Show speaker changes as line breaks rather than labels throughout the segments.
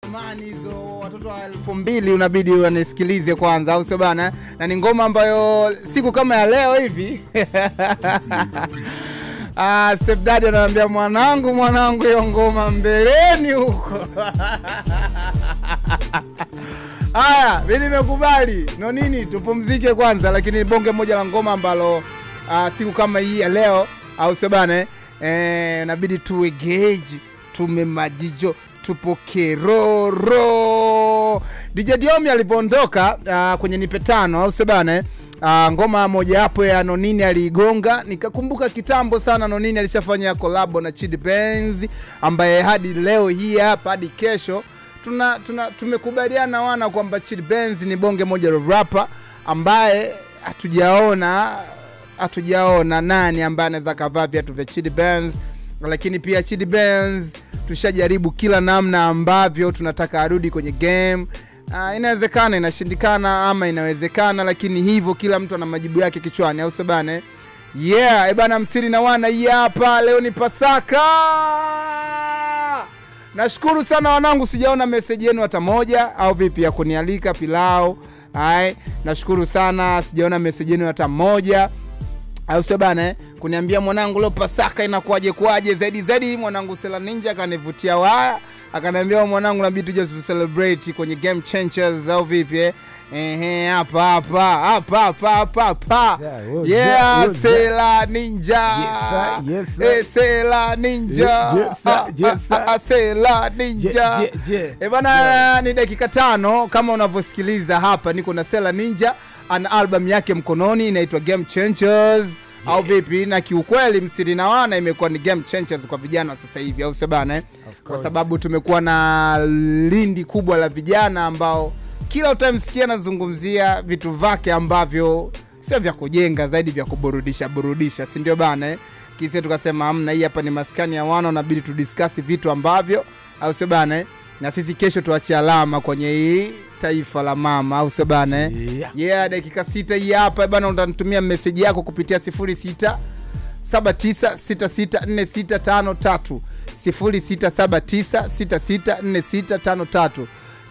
zamani hizo watoto wa 2000 unabidi unisikilize kwanza, au sio bana? Na ni ngoma ambayo siku kama ya leo hivi Step Daddy ananiambia mwanangu hiyo ngoma mbeleni huko. Haya, mimi nimekubali. No nini, tupumzike kwanza, lakini bonge moja la ngoma ambalo siku kama hii ya leo, au sio bana? Inabidi tuengage, tumemajijo, tupokeroro. DJ Diomi alipoondoka kwenye nipe tano, au sio bana? Ngoma moja hapo ya Nonini aliigonga, nikakumbuka kitambo sana Nonini alishafanya collab na Chidi Benz, ambaye hadi leo hii hapa hadi kesho tumekubaliana wana kwamba Chidi Benz ni bonge moja la rapper ambaye hatujaona nani ambaye anaweza kavaa viatu vya Chidi Benz. Lakini pia Chidi Benz tushajaribu kila namna ambavyo tunataka arudi kwenye game. Inawezekana, inashindikana, ama inawezekana, lakini hivyo kila mtu ana majibu yake kichwani, au sio bana? Yeah, bana, msiri na wana hii hapa. Leo ni Pasaka. Nashukuru sana wanangu, sijaona message yenu hata moja, au vipi ya kunialika pilau. Nashukuru sana, sijaona message yenu hata moja, au sio bana? Kuniambia mwanangu leo Pasaka inakuaje zaidi mwanangu Sela Ninja kanivutia waya. Akaniambia mwanangu nabidi tuje tu celebrate kwenye Game Changers, au vipi? Hapa. Yeah, Sela Ninja.
Yes sir.
Sela Ninja. Sela Ninja. Bana, ni dakika 5 kama unavyosikiliza hapa, niko na Sela Ninja, ana album yake mkononi inaitwa Game Changers. Au vipi? Na kiukweli msiri na wana imekuwa ni Game Changers kwa vijana sasa hivi, au sio bana? Kwa sababu tumekuwa na lindi kubwa la vijana ambao kila utamsikia nazungumzia vitu vake ambavyo sio vya kujenga, zaidi vya kuburudisha, si ndio bana? Kisa tukasema amna, hii hapa ni maskani ya wana, unabidi tu discuss vitu ambavyo, au sio bana? Na sisi kesho tuachie alama kwenye hii taifa la mama, au sio bana? Yeah, dakika 6 hii hapa bana, utanitumia message yako kupitia 0679664653 0679664653.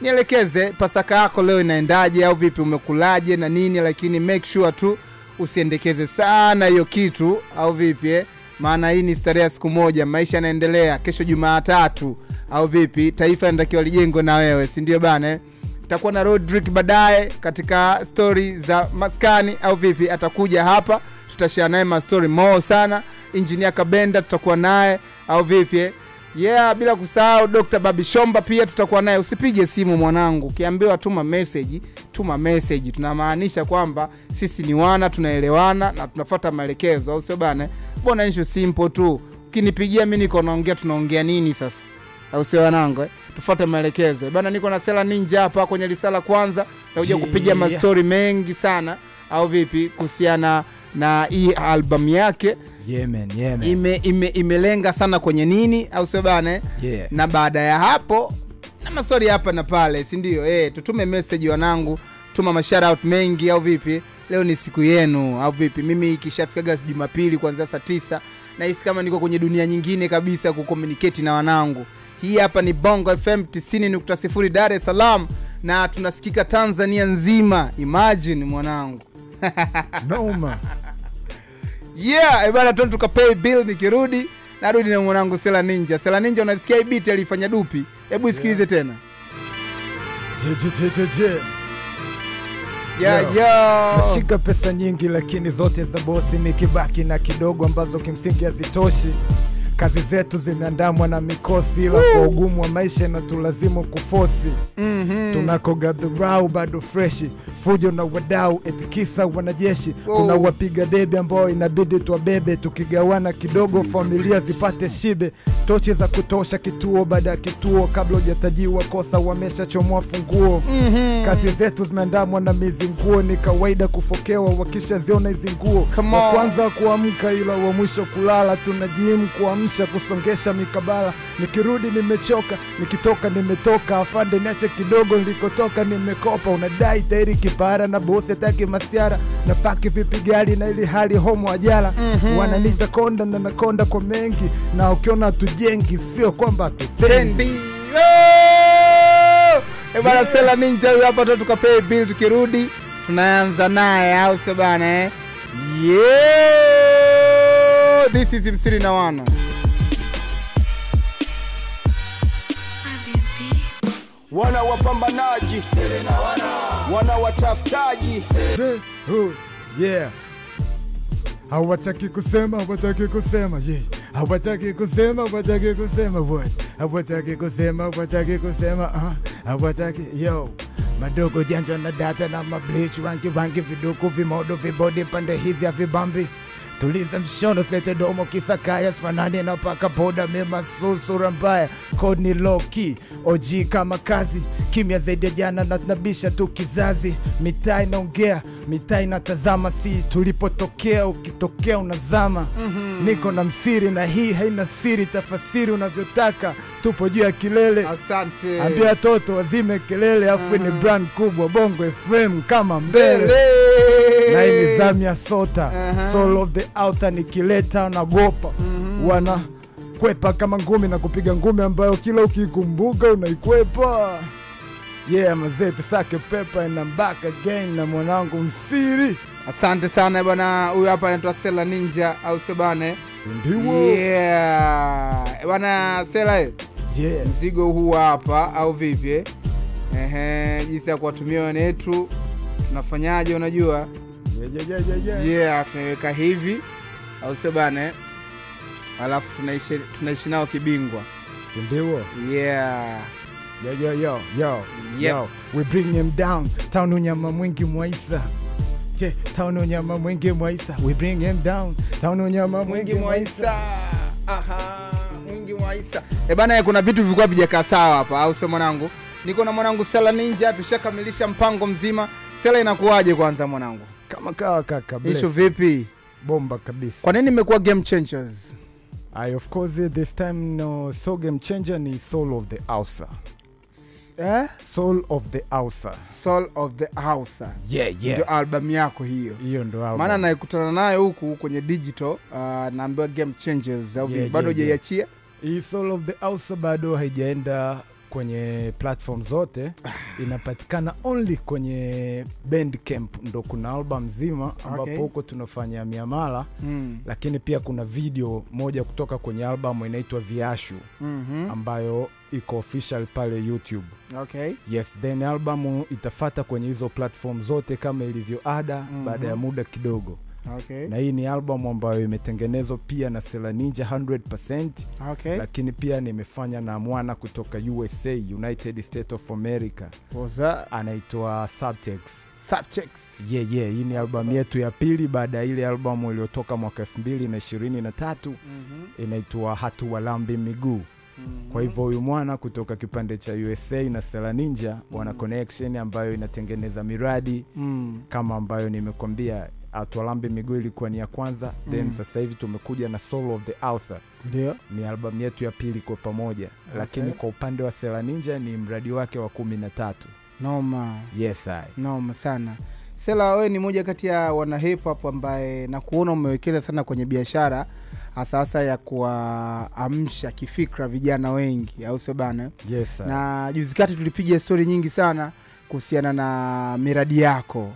Nielekeze Pasaka yako leo inaendaje, au vipi, umekulaje na nini, lakini make sure tu usiendekeze sana hiyo kitu, au vipi? Maana hii ni starehe siku moja, maisha yanaendelea. Kesho Jumatatu, au vipi, taifa linatakiwa lijengwe na wewe, si ndio bana? Tutakuwa na Rodrick baadaye katika story za maskani, au vipi, atakuja hapa tutashare naye ma story more sana. Engineer Kabenda tutakuwa naye, au vipi? Yeah, bila kusahau Dr. Babi Shomba pia tutakuwa naye. Usipige simu mwanangu, ukiambiwa tuma message. Tunamaanisha kwamba sisi ni wana, tunaelewana na tunafuata maelekezo, au sio bana? Mbona issue simple tu. Ukinipigia mimi niko naongea, tunaongea nini sasa? Au sio wanangu? Tufuate maelekezo. Bana, niko na Sela Ninja hapa kwenye risala kwanza. Nakuja kupiga ma story mengi sana, au vipi, kuhusiana na hii album yake.
Yeah man.
Imelenga sana kwenye nini, au sio bana?
Yeah.
Na baada ya hapo na maswali hapa na pale, si ndio? Tutume message wanangu, tuma ma shout out mengi, au vipi? Leo ni siku yenu, au vipi? Mimi ikishafika Jumapili kuanzia saa 9 na hisi kama niko kwenye dunia nyingine kabisa kucommunicate na wanangu. Hii hapa ni Bongo FM 90.0 Dar es Salaam, na tunasikika Tanzania nzima. Imagine mwanangu.
Noma.
Yeah, bana, tukapay bill. Nikirudi narudi na mwanangu Sela Ninja. Sela Ninja, unasikia hii beat alifanya dupi? Hebu isikilize tena. Yeah.
Nashika pesa nyingi lakini zote za bosi, nikibaki na kidogo ambazo kimsingi hazitoshi. Kazi zetu zinaandamwa na mikosi, ila kwa ugumu wa maisha na tulazimu kufosi. Tunakogadhurau bado freshi, fujo na wadau etikisa wanajeshi. Kuna wapiga debe ambao inabidi tuwabebe, tukigawana kidogo familia zipate shibe. Tochi za kutosha kituo baada ya kituo, kabla hujatajiwa kosa wameshachomoa funguo. Kazi zetu zimeandamwa na mizinguo, ni kawaida kufokewa wakishaziona hizo nguo. Wa kwanza kuamka ila wa mwisho kulala, tunajimu kuamsha kusongesha mikabala. Nikirudi nimechoka, nikitoka nimetoka, afande niache kidogo nilikotoka nimekopa. Unadai tairi kipara na bosi hataki masiara, na paki vipi gari na ili hali homo ajala. Wananiita konda na nakonda kwa mengi, na ukiona tujengi sio kwamba tupendi.
bana Stella Ninja huyu hapa tu tukapay bill tukirudi tunaanza naye au sio bana This is Msiri na Wana.
Wana wapambanaji, wana watafutaji.
Yeah. Hawataki kusema yeah. Hawataki kusema boy. Hawataki yo. Madogo janja na data na mableach rangi viduku vimodo vibodi pande hizi ya vibambi. Tuliza mshono slete domo kisakaya sfanani na paka boda mema sura mbaya. Code ni low key, OG kama kazi. Kimya zaidi jana na tunabisha tu kizazi. Mitaa inaongea, mitaa inatazama, si tulipotokea, ukitokea unazama. Niko na Msiri na hii haina siri, tafasiri unavyotaka, tupo juu ya kilele.
Asante.
Ambia toto wazime kelele, afu ni brand kubwa Bongo FM kama mbele. Na hii ni Zamia Sota, Soul of the Outer nikileta na gopa. Wana kwepa kama ngumi na kupiga ngumi ambayo kila ukikumbuka unaikwepa. Yeah, mazete sake pepa and I'm back again na mwanangu Msiri.
Asante sana bwana, huyu hapa anaitwa Stella Ninja au sio bana?
Sindiwo.
Yeah. Bwana Stella.
Yeah.
Mzigo huu hapa au vipi? Jinsi ya kuwatumia wenetu tunafanyaje unajua? Yeah, tunaweka hivi au sio bana? Alafu tunaishi nao kibingwa.
Sindiwo.
Yeah.
Yo. We bring him down. Town unyama mwingi Mwaisa. Town unyama mwingi Mwaisa. We bring him down. Town unyama mwingi Mwaisa.
Mwingi Mwaisa. Bana kuna vitu vilikuwa vijakaa sawa hapa au sio mwanangu? Niko na mwanangu Stella Ninja, tushakamilisha mpango mzima. Stella inakuaje kwanza mwanangu?
Kama kawa kaka bless.
Isho vipi?
Bomba kabisa.
Kwa nini imekuwa game changers?
Of course this time no so game changer ni Soul of the Outer. Soul of the Outer.
Soul of the Outer.
Yeah.
Ndio album yako hiyo.
Hiyo ndio album.
Maana naikutana nayo huku kwenye digital naambiwa game changers au bado hujaiachia?
Hii Soul of the Outer bado haijaenda kwenye platform zote. Inapatikana only kwenye Bandcamp, ndo kuna album nzima ambapo huko tunafanya miamala. Lakini pia kuna video moja kutoka kwenye album inaitwa Viashu ambayo iko official pale YouTube. Yes, then album itafata kwenye hizo platform zote kama ilivyo ada baada ya muda kidogo. Na hii ni album ambayo imetengenezwa pia na Stella Ninja 100%. Lakini pia nimefanya na mwana kutoka USA, United States of America. Anaitwa Subtext. Yeah, hii ni album yetu ya pili baada ya ile album iliyotoka mwaka 2023. Inaitwa Hatuwalambi Miguu. Kwa hivyo huyu mwana kutoka kipande cha USA na Stella Ninja wana connection ambayo inatengeneza miradi kama ambayo nimekwambia. Hatuwalambi Miguu ilikuwa ni ya kwanza, then sasa hivi tumekuja na Soul of the Outer. Ndio
ni album yetu ya pili kwa pamoja. Lakini kwa upande wa Stella Ninja ni mradi wake wa 13.
Noma.
Yes
noma sana. Stella, wewe ni moja kati ya wana hip hop ambaye na kuona umewekeza sana kwenye biashara hasa ya kuamsha kifikra vijana wengi au sio bana?
Yes
na juzi kati tulipiga story nyingi sana kuhusiana na miradi yako.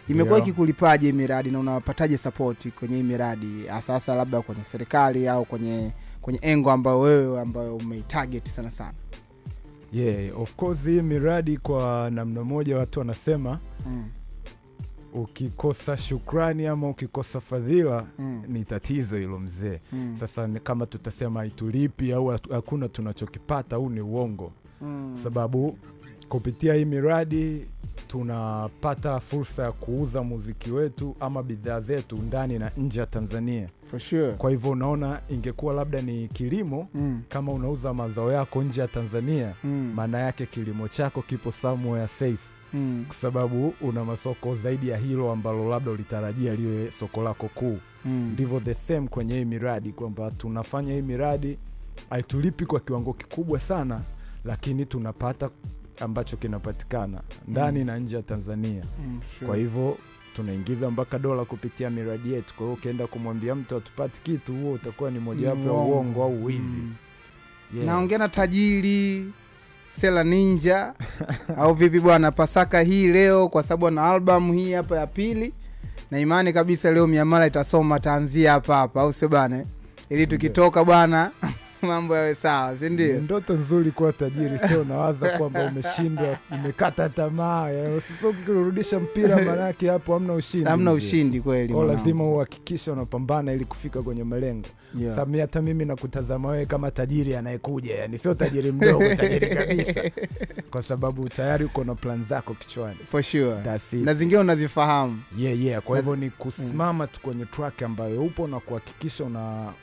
Imekuwa ikikulipaje miradi na unapataje support kwenye hii miradi hasa labda kwenye serikali au kwenye engo ambayo wewe ambayo umeitarget sana?
Yeah, of course hii miradi kwa namna moja watu wanasema ukikosa shukrani ama ukikosa fadhila ni tatizo hilo mzee. Sasa kama tutasema itulipi au hakuna tunachokipata, huu ni uongo. Sababu kupitia hii miradi tunapata fursa ya kuuza muziki wetu ama bidhaa zetu ndani na nje ya Tanzania.
For sure.
Kwa hivyo unaona ingekuwa labda ni kilimo, kama unauza mazao yako nje ya Tanzania, maana yake kilimo chako kipo somewhere safe. Kwa sababu una masoko zaidi ya hilo ambalo labda ulitarajia liwe soko lako kuu. Ndivyo the same kwenye hii miradi, kwamba tunafanya hii miradi haitulipi kwa kiwango kikubwa sana, lakini tunapata ambacho kinapatikana ndani na nje ya Tanzania.
Sure.
Kwa hivyo tunaingiza mpaka dola kupitia miradi yetu. Kwa hiyo ukienda kumwambia mtu atupati kitu, huo utakuwa ni moja wapo ya uongo au wizi.
Naongea na tajiri
Sela Ninja au vipi bwana? Pasaka hii leo kwa sababu na album hii hapa ya pili, na imani kabisa leo miamala itasoma taanzia hapa au sio bwana, ili tukitoka bwana mambo yawe sawa, si ndio?
Ndoto nzuri kuwa tajiri, sio unawaza kwamba umeshindwa, umekata tamaa. Usisoko kurudisha mpira manake hapo hamna ushindi.
Hamna ushindi kweli.
Kwa lazima uhakikishe unapambana ili kufika kwenye malengo.
Yeah.
Sasa hata mimi nakutazama wewe kama tajiri anayekuja, yani sio tajiri mdogo, tajiri kabisa. Kwa sababu tayari uko na plan zako kichwani.
For sure. Na zingine unazifahamu.
Yeah. Kwa hivyo ni kusimama tu kwenye track ambayo upo na kuhakikisha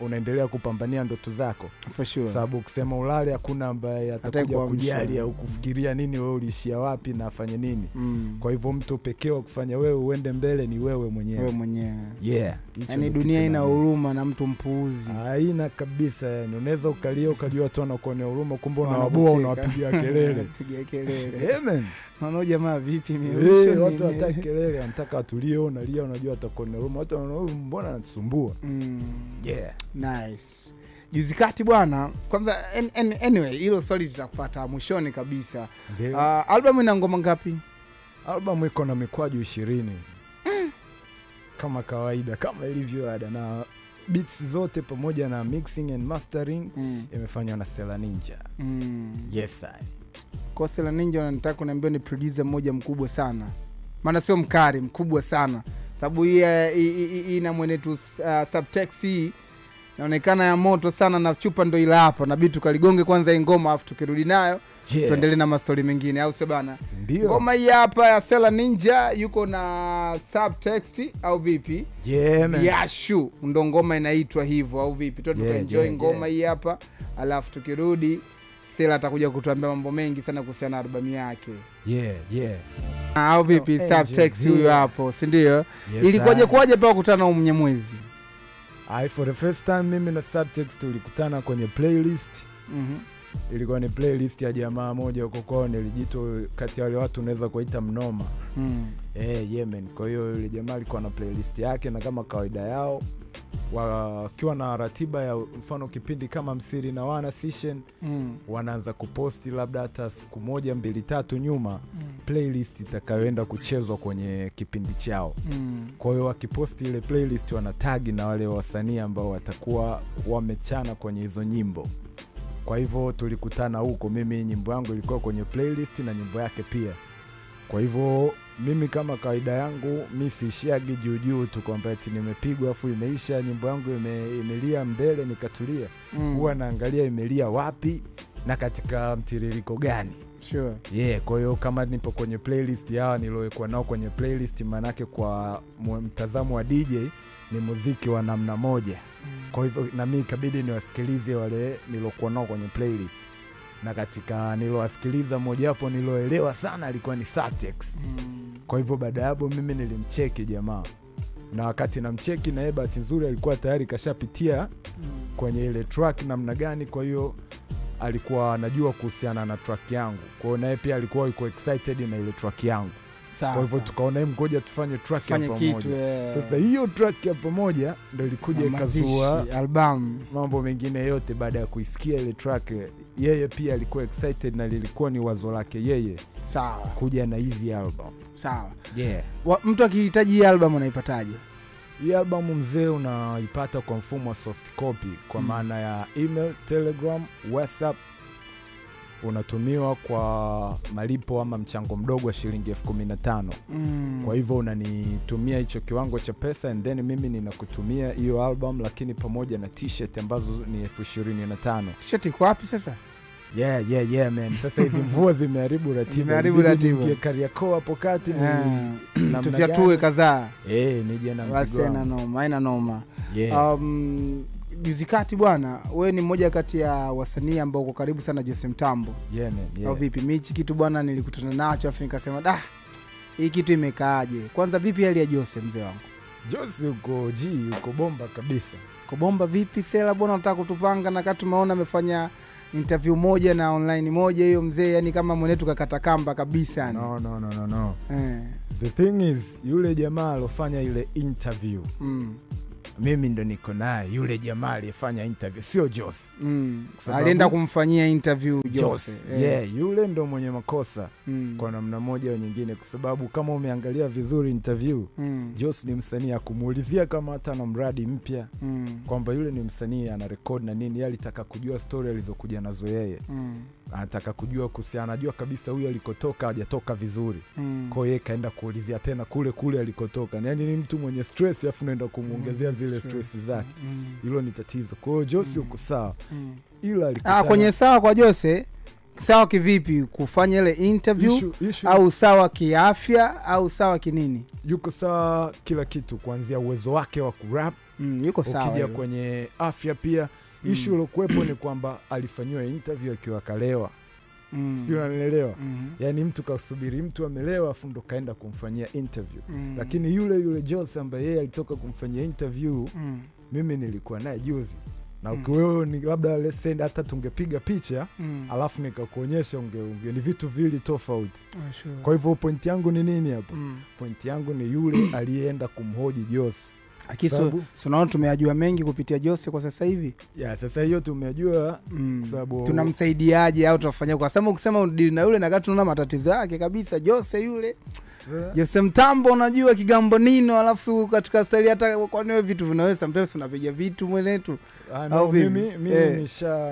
unaendelea kupambania ndoto zako.
For sure.
Sababu kusema ulale hakuna ambaye atakuja kujali au kufikiria nini wewe ulishia wapi na afanye nini. Kwa hivyo mtu pekee wa kufanya wewe uende mbele ni wewe mwenyewe.
Wewe mwenyewe.
Yeah.
Yaani dunia ina huruma na mtu mpuuzi.
Haina kabisa, yani unaweza ukalia ukajua tu anakuonea huruma, kumbe unawaboa unawapigia kelele.
Pigia kelele.
Amen.
Unaona jamaa vipi mimi?
Watu wataka kelele, wanataka watulie, unalia unajua atakuonea huruma. Watu wanaona mbona anatusumbua. Yeah.
Nice. Juzi kati bwana, kwanza anyway hilo swali tutakufuata mwishoni kabisa. Album ina ngoma ngapi?
Album iko na mikwaju 20. Kama kawaida, kama ilivyo ada, na beats zote pamoja na mixing and mastering imefanywa na Sela Ninja. Yes I.
Kwa Sela Ninja nataka kuniambia ni producer mmoja mkubwa sana. Maana sio mkari, mkubwa sana. Sababu hii ina mwenetu subtext hii inaonekana ya moto sana, na chupa ndo ila hapa, na bitu kaligonge kwanza hii ngoma afu tukirudi nayo tuendelee na mastori mengine, au sio bana? Ngoma hii hapa ya Sela Ninja yuko na subtext au vipi?
Yeah man.
Yashu ndo ngoma inaitwa hivyo au vipi? Tuenjoy ngoma hii hapa, alafu tukirudi Sela atakuja kutuambia mambo mengi sana kuhusiana na albamu yake.
Yeah.
Au vipi? Subtext huyo hapo, si ndio? Ilikuwaje kwaje pao kukutana na Mnyamwezi?
For the first time mimi na subtext tulikutana kwenye playlist. Ilikuwa ni playlist ya jamaa moja huko kwao, nilijito kati ya wale watu unaweza kuita mnoma. Yemen. Kwa hiyo ile jamaa alikuwa na playlist yake, na kama kawaida yao wakiwa na ratiba ya mfano kipindi kama Msiri na Wana session, wanaanza kuposti labda hata siku 1, 2, 3 nyuma playlist itakayoenda kuchezwa kwenye kipindi chao. Kwa hiyo wakiposti ile playlist wanatag na wale wasanii ambao watakuwa wamechana kwenye hizo nyimbo. Kwa hivyo tulikutana huko, mimi nyimbo yangu ilikuwa kwenye playlist na nyimbo yake pia. Kwa hivyo mimi kama kawaida yangu mimi siishiagi juu tu kwamba eti nimepigwa afu imeisha nyimbo yangu imelia mbele nikatulia. Huwa naangalia imelia wapi na katika mtiririko gani.
Sure.
Yeah, kwa hiyo kama nipo kwenye playlist yao niliokuwa nao kwenye playlist, manake kwa mtazamo wa DJ ni muziki wa namna moja. Kwa hivyo na mimi ikabidi niwasikilize wale nilokuwa nao kwenye playlist. Na katika nilowasikiliza mmoja hapo niloelewa sana alikuwa ni Satex. Kwa hivyo baada hapo mimi nilimcheki jamaa. Na wakati namcheki na yeye bahati nzuri alikuwa tayari kashapitia kwenye ile track namna gani, kwa hiyo alikuwa anajua kuhusiana na track yangu. Kwa hiyo naye pia alikuwa yuko excited na ile track yangu. Kwa hivyo tukaona ngoja tufanye track ya pamoja. Sasa hiyo track ya pamoja ndio ilikuja ikazua
album.
Mambo mengine yote baada ya kuisikia ile track, yeye pia alikuwa excited na lilikuwa ni wazo lake yeye.
Sawa.
Kuja na hizi album.
Sawa.
Yeah.
Mtu akihitaji hii album anaipataje?
Hii album mzee unaipata kwa mfumo wa soft copy, kwa maana ya email, Telegram, WhatsApp. Unatumiwa kwa malipo ama mchango mdogo wa shilingi 15,000. Kwa hivyo unanitumia hicho kiwango cha pesa and then mimi ninakutumia hiyo album, lakini pamoja na t-shirt ambazo ni 25,000.
T-shirt iko wapi sasa?
Yeah man. Sasa hizi mvua zimeharibu ratiba. Ingia Kariakoo hapo kati ni
tufiatue kadhaa.
Nije na mzigo.
Haina noma. Juzi kati bwana, wewe ni mmoja kati ya wasanii ambao uko karibu sana Jose Mtambo.
Yeah man.
Au vipi? Michi kitu bwana nilikutana nacho afu nikasema hii kitu imekaaje? Kwanza vipi hali ya Jose mzee wangu?
Jose uko bomba kabisa.
Uko bomba vipi? Sela bwana unataka kutupanga, na kati tumeona amefanya interview moja na online moja, hiyo mzee yani kama mwenetu kakata kamba kabisa yani.
No. The thing is, yule jamaa alofanya ile interview mimi ndo niko naye yule jamaa aliyefanya interview, sio Jose.
Alienda kumfanyia interview Jose.
Yule ndo mwenye makosa kwa namna moja au nyingine, kwa sababu kama umeangalia vizuri interview, Jose ni msanii akumuulizia kama hata na mradi mpya, kwamba yule ni msanii ana record na nini, yeye alitaka kujua story alizokuja nazo yeye. Anataka kujua kuhusiana, anajua kabisa huyu alikotoka hajatoka vizuri. Kwa hiyo kaenda kuulizia tena kule alikotoka. Yaani ni mtu mwenye stress afu naenda kumuongezea zile stress zake. Hilo ni tatizo. Kwa hiyo Jose yuko sawa. Ila alikutana
kwenye sawa kwa Jose, sawa kivipi kufanya ile interview au sawa kiafya au sawa kinini?
Yuko sawa kila kitu, kuanzia uwezo wake wa kurap,
yuko sawa.
Ukija kwenye afya pia, issue ilokuwepo ni kwamba alifanywa interview akiwa kalewa. Sio, unanielewa? Yaani mtu kasubiri mtu amelewa afu ndo kaenda kumfanyia interview. Lakini yule Jose ambaye yeye alitoka kumfanyia interview, mimi nilikuwa naye juzi. Na wewe ni labda let's say hata tungepiga picha alafu nikakuonyesha ni vitu vili tofauti.
Sure.
Kwa hivyo point yangu ni nini hapo? Point yangu ni yule aliyeenda kumhoji Jose.
Akiso tunaona tumeyajua mengi kupitia Jose kwa sasa hivi.
Sasa hiyo tumejua sababu
tunamsaidiaje au tutafanya, kwa sababu ukisema udili na yule na kati tunaona matatizo yake kabisa. Jose yule Jose Mtambo, unajua kigambo nino, alafu katika style hata kwa nini vitu vinaweza sometimes unapiga vitu mwenetu.
Au mimi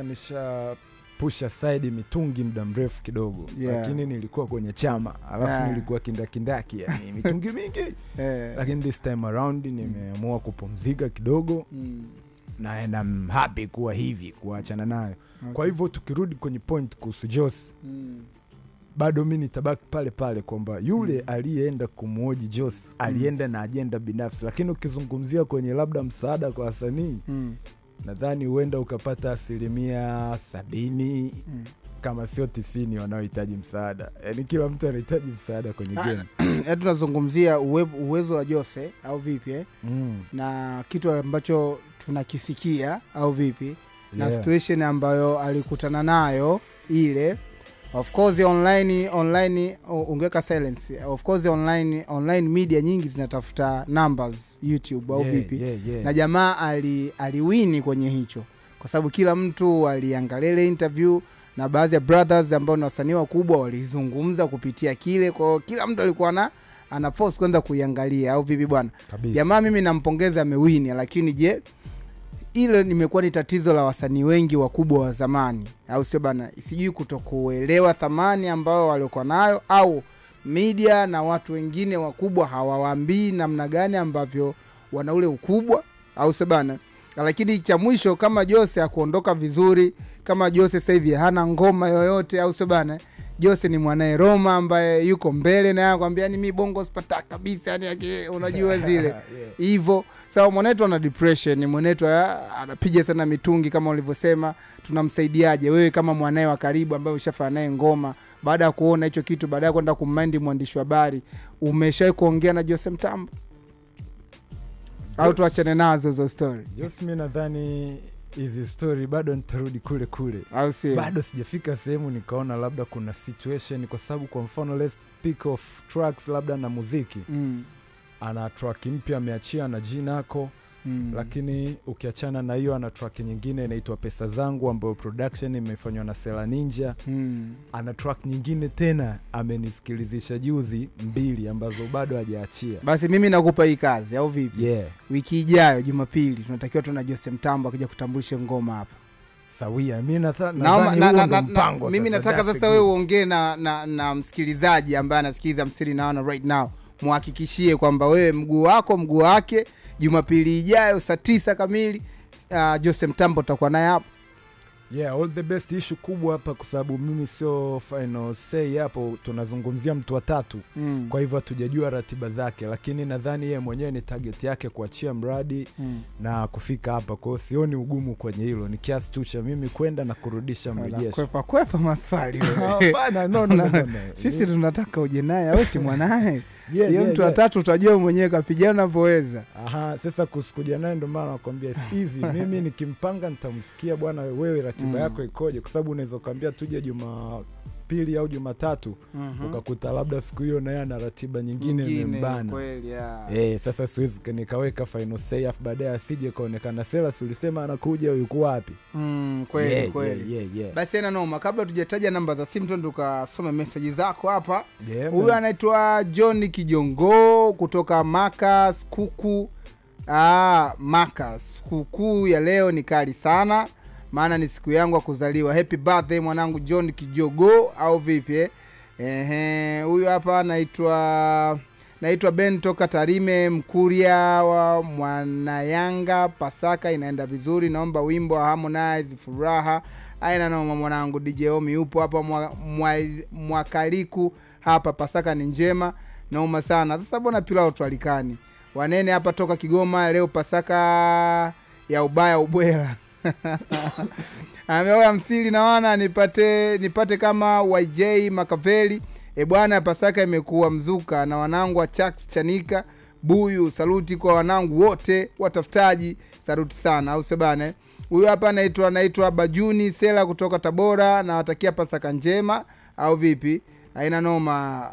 nisha push aside mitungi muda mrefu kidogo. Lakini nilikuwa kwenye chama, alafu nilikuwa kindaki yani mitungi mingi. Lakini this time around nimeamua kupumzika kidogo. Na I'm happy kuwa hivi, kuachana nayo. Kwa hivyo tukirudi kwenye point kuhusu Jose, bado mimi nitabaki pale kwamba yule aliyeenda kumhoji Jose alienda na agenda binafsi. Lakini ukizungumzia kwenye labda msaada kwa wasanii, nadhani huenda ukapata 70% kama sio 90 wanaohitaji msaada. Yaani kila mtu anahitaji msaada kwenye game.
Tunazungumzia uwezo wa Jose au vipi na kitu ambacho tunakisikia au vipi na situation ambayo alikutana nayo ile. Of course online ungeweka silence. Of course online media nyingi zinatafuta numbers YouTube au vipi. Na jamaa aliwini kwenye hicho, kwa sababu kila mtu aliangalia ile interview, na baadhi ya brothers ambao ni wasanii wakubwa walizungumza kupitia kile. Kwa kila mtu alikuwa ana force kwanza kuiangalia au vipi bwana. Jamaa mimi nampongeza amewini, lakini je, ile nimekuwa ni tatizo la wasanii wengi wakubwa wa zamani au sio bana? Sijui kutokuelewa thamani ambao walikuwa nayo, au media na watu wengine wakubwa hawawaambii namna gani ambavyo wana ule ukubwa au sio bana? Lakini cha mwisho, kama Jose hakuondoka vizuri, kama Jose sasa hivi hana ngoma yoyote au sio bana? Jose ni mwanae Roma ambaye yuko mbele na anakuambia yani mimi bongo sipata kabisa, yani unajua zile hivyo. Sawa, mwanetu ana depression, mwanetu anapiga sana mitungi kama ulivyosema. Tunamsaidiaje wewe kama mwanae wa karibu ambaye ushafanya naye ngoma, baada ya kuona hicho kitu, baada ya kwenda kummind mwandishi wa habari, umeshawahi kuongea na Jose Mtambo? Au tuachane nazo hizo story?
Jose, mimi nadhani hizi story bado nitarudi kule.
Au si?
Bado sijafika sehemu nikaona labda kuna situation, kwa sababu kwa mfano let's speak of tracks labda na muziki. Ana track mpya ameachia na Jinako. Lakini ukiachana na hiyo, ana track nyingine inaitwa Pesa Zangu ambayo production imefanywa na Sela Ninja. Ana track nyingine tena amenisikilizisha juzi 2 ambazo bado hajaachia.
Basi mimi nakupa hii kazi au vipi? Wiki ijayo Jumapili tunatakiwa tuna Jose Mtambo akija kutambulisha ngoma hapa.
Sawia, mimi nadhani
mimi nataka sasa wewe uongee na msikilizaji ambaye anasikiliza Msiri Naona right now. Muhakikishie kwamba wewe mguu wake Jumapili ijayo saa 9 kamili Jose Mtambo tutakuwa naye hapa.
All the best. Issue kubwa hapa, kwa sababu mimi sio final say hapo, tunazungumzia mtu wa tatu. Kwa hivyo hatujajua ratiba zake, lakini nadhani yeye mwenyewe ni target yake kuachia mradi na kufika hapa. Kwa hiyo sioni ugumu kwenye hilo, ni kiasi tu cha mimi kwenda na kurudisha mrejesho.
Kwepa maswali wewe.
Hapana, no.
Sisi tunataka uje naye, au si mwanae? Hiyo mtu wa tatu utajua mwenyewe kapigana unavyoweza.
Sasa kusikuja naye ndio maana nakwambia easy. Mimi nikimpanga nitamsikia, bwana wewe ratiba yako ikoje, kwa sababu unaweza kuambia tuje Jumapili au Jumatatu ukakuta labda siku hiyo naye ana ratiba nyingine imembana.
Kweli ya.
Sasa siwezi nikaweka final say afu baadaye asije kaonekana Sela ulisema anakuja yuko wapi.
Kweli kweli. Basi ina noma, kabla tujataja namba za simu tukasome message zako hapa. Huyu anaitwa John Kijongo kutoka Makas Kuku. Makas Kuku ya leo ni kali sana, maana ni siku yangu ya kuzaliwa. Happy birthday mwanangu John Kijogo au vipi? Huyu hapa naitwa Ben toka Tarime Mkuria wa Mwanayanga. Pasaka inaenda vizuri, naomba wimbo wa Harmonize Furaha. Aina noma mwanangu. DJ Omi upo hapa Mwakaliku hapa. Pasaka ni njema, naoma sana. Sasa bona pilao tualikani Wanene hapa toka Kigoma, leo Pasaka ya ubaya ubwela. Ameoa msili na wana nipate kama YJ Makaveli. Bwana Pasaka imekuwa mzuka na wanangu wa Chax Chanika Buyu. Saluti kwa wanangu wote watafutaji, saluti sana au sebane. Huyu hapa anaitwa Bajuni Sela kutoka Tabora, na watakia Pasaka njema au vipi? Haina noma.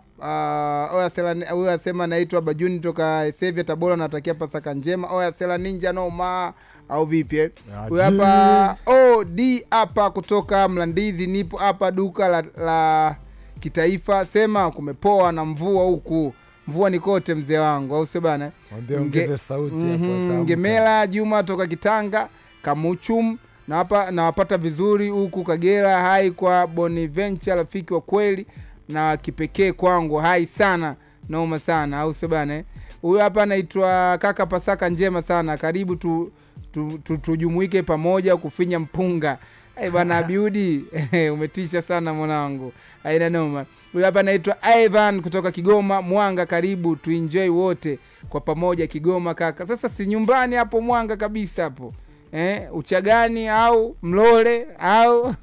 Huyu asema naitwa Bajuni toka Sevia Tabora, na watakia Pasaka njema. Sela Ninja noma au vipi? Huyu hapa D hapa kutoka Mlandizi, nipo hapa duka la kitaifa, sema kumepoa na mvua huku. Mvua ni kote mzee wangu au sebana.
Ongeze sauti hapo.
Ngemela Juma toka Kitanga Kamuchum, na wapata vizuri huku Kagera. Hai kwa Boniventure, rafiki wa kweli na kipekee kwangu, hai sana, naoma sana au sebana. Huyu hapa anaitwa kaka Pasaka njema sana, karibu tujumuike pamoja kufinya mpunga. Bwana Abiudi umetisha sana mwanangu. Haina noma. Huyu hapa anaitwa Ivan kutoka Kigoma Mwanga, karibu tuenjoy wote kwa pamoja Kigoma kaka. Sasa si nyumbani hapo Mwanga kabisa hapo. Uchagani au Mlole au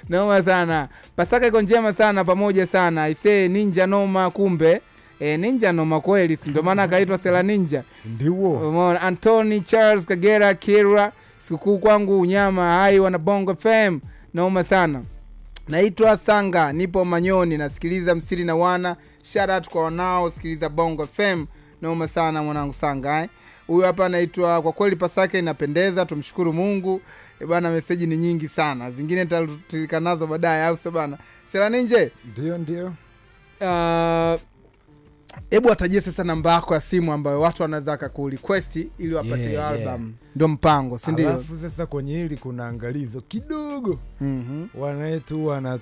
noma sana. Pasaka iko njema sana, pamoja sana. Ise Ninja noma kumbe. Ninja noma kweli, ndio maana akaitwa Sela Ninja.
Ndio.
Umeona Anthony Charles Kagera Kira, sikukuu kwangu unyama. Hai wana Bongo FM, noma sana. Naitwa Sanga, nipo Manyoni, nasikiliza Msiri na wana. Shout out kwa wanao sikiliza Bongo FM, noma sana mwanangu Sanga. Huyu hapa anaitwa kwa kweli Pasaka inapendeza, tumshukuru Mungu. Bwana message ni nyingi sana, zingine nitatilika nazo baadaye au bwana. Sela Ninja.
Ndio.
Hebu atajie sasa namba yako ya simu ambayo watu wanaweza kurequest ili wapate hiyo album. Ndio mpango, si ndio?
Alafu sasa kwenye hili kuna angalizo kidogo. Wanetu wana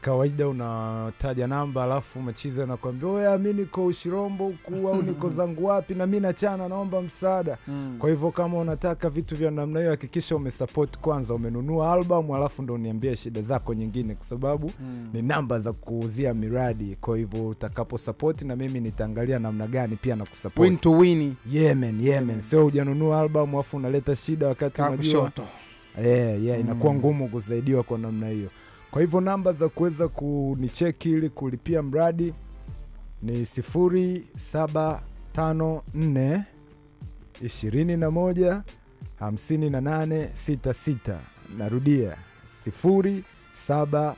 kawaida unataja namba alafu machizo anakuambia mimi niko Ushirombo huku au niko zangu wapi na mimi nachana naomba msaada. Kwa hivyo kama unataka vitu vya namna hiyo hakikisha umesupport kwanza, umenunua album alafu ndo uniambie shida zako nyingine, kwa sababu ni namba za kuuzia miradi. Kwa hivyo utakapo support na mimi nitaangalia namna gani pia na kusupport.
Win to win.
Yeah man. So hujanunua album alafu unaleta shida wakati unajua. Inakuwa ngumu kusaidiwa kwa namna hiyo. Kwa hivyo namba za kuweza kunicheki ili kulipia mradi ni 0754 21 58 66. Narudia 0754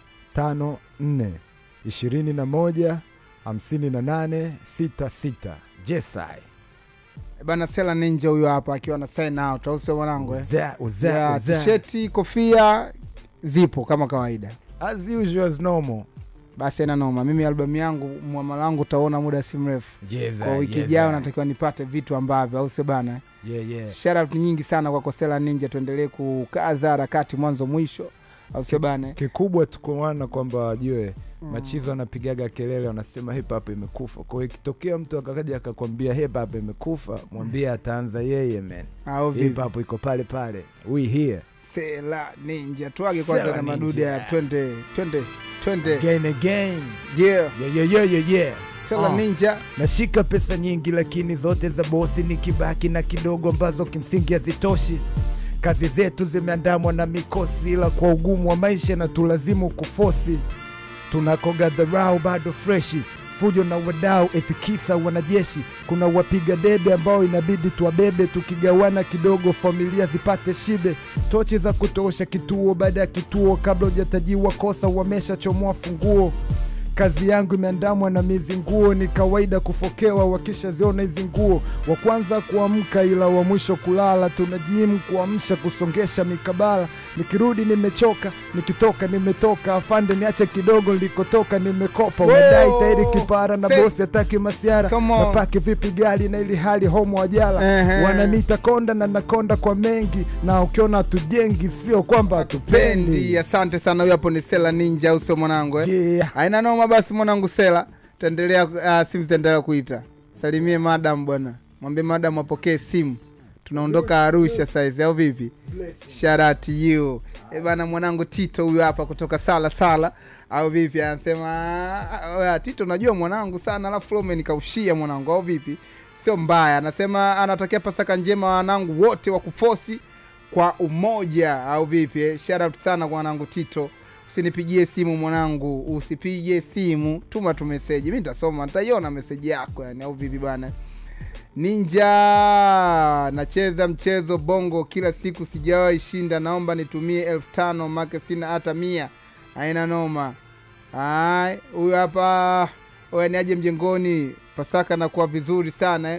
21 58 66. Jesai.
Bana Sela Ninja huyo hapa akiwa na sign out au sio mwanangu?
T-shirt,
kofia zipo kama kawaida.
As usual, as normal.
Basi na noma. Mimi album yangu muamala wangu utaona muda si mrefu. Kwa wiki ijayo natakiwa nipate vitu ambavyo au sio bana? Shout out nyingi sana kwa Sela Ninja, tuendelee kukaza harakati mwanzo mwisho au sio bana?
Kikubwa tukoana kwamba wajue machizo wanapigaga kelele wanasema hip hop imekufa. Kwa hiyo ikitokea mtu akaja akakwambia hip hop imekufa, mwambie ataanza yeye man. Hip hop iko pale pale. We here.
Sela Ninja tuage kwanza na madude ya 20
again. Yeah.
Sela Ninja.
Nashika pesa nyingi lakini zote za bosi, nikibaki na kidogo ambazo kimsingi hazitoshi. Kazi zetu zimeandamwa na mikosi, ila kwa ugumu wa maisha na tulazimu kufosi. Tunakoga dharau bado freshi, fujo na wadau etikisa wanajeshi. Kuna wapiga debe ambao inabidi tuwabebe, tukigawana kidogo familia zipate shibe. Tochi za kutosha kituo baada ya kituo, kabla hujatajiwa kosa wamesha chomoa funguo. Kazi yangu imeandamwa na mizinguo, ni kawaida kufokewa wakishaziona hizi nguo. Wa kwanza kuamka ila wa mwisho kulala, tunajimu kuamsha kusongesha mikabala. Nikirudi nimechoka, nikitoka nimetoka, afande niache kidogo nilikotoka nimekopa. Wadai tairi kipara na bosi ataki masiara, napaki vipi gali na ili hali homo wajala. Wananiita konda na nakonda kwa mengi, na ukiona tujengi sio kwamba hatupendi.
Asante sana, huyo hapo ni Sela Ninja uso mwanangu Haina noma basi mwanangu Sela. Tuendelea simu zitaendelea kuita. Salimie madam bwana. Mwambie madam apokee simu. Tunaondoka Arusha saizi au vipi? Shout out to you. Bana mwanangu Tito huyu hapa kutoka Sala au vipi? Anasema Tito najua mwanangu sana, alafu flow umenikaushia mwanangu au vipi? Sio mbaya. Anasema anatakia Pasaka njema wanangu wote wa kufosi kwa umoja au vipi? Shout out sana kwa mwanangu Tito. Usinipigie simu mwanangu, usipige simu, tuma tu message. Mimi nitasoma, nitaiona message yako yani au vipi bwana. Ninja, nacheza mchezo bongo kila siku sijawahi shinda, naomba nitumie 1500 make sina hata 100. Haina noma. Huyu hapa ni aje mjengoni, Pasaka na kuwa vizuri sana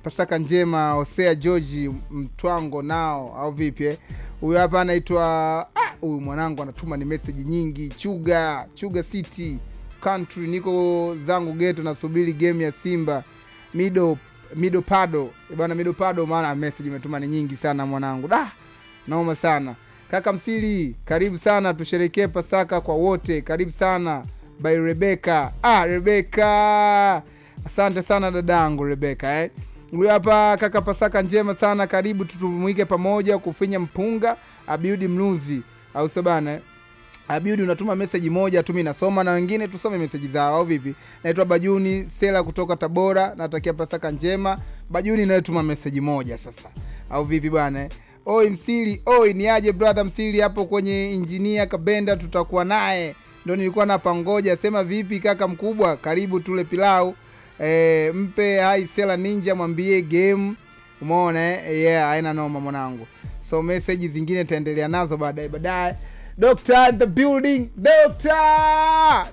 Pasaka njema Hosea George Mtwango nao au vipi Huyu hapa anaitwa huyu mwanangu anatuma ni message nyingi. Chuga City Country, niko zangu ghetto nasubiri game ya Simba. Mido Pado. Bwana Mido Pado, maana message imetuma ni nyingi sana mwanangu. Naoma sana. Kaka Msili, karibu sana tusherekee Pasaka kwa wote. Karibu sana by Rebecca. Rebecca. Asante sana dadangu Rebecca Huyu hapa kaka Pasaka njema sana, karibu tutumuike pamoja kufinya mpunga. Abiudi Mluzi au sabana Abiudi unatuma message moja tu mimi nasoma, na wengine tusome message zao au vipi? Naitwa Bajuni Sela kutoka Tabora, natakia Pasaka njema. Bajuni naye tuma message moja sasa au vipi bwana Oi Msili, ni aje brother Msili hapo kwenye engineer Kabenda, tutakuwa naye. Ndio nilikuwa napa ngoja, sema vipi kaka mkubwa, karibu tule pilau. Mpe hai Sela Ninja, mwambie game. Umeona haina noma mwanangu. So message zingine taendelea nazo baadaye. Doctor in the building.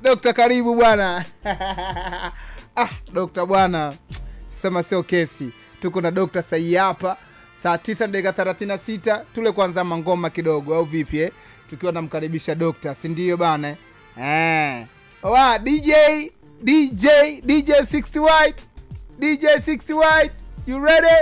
Doctor karibu bwana. Doctor bwana. Sema sio kesi. Tuko na Doctor sahi hapa. Saa 9:36 tule kwanza mangoma kidogo au vipi tukiwa namkaribisha Doctor, si ndio bana DJ 60 White. DJ 60 White, you ready?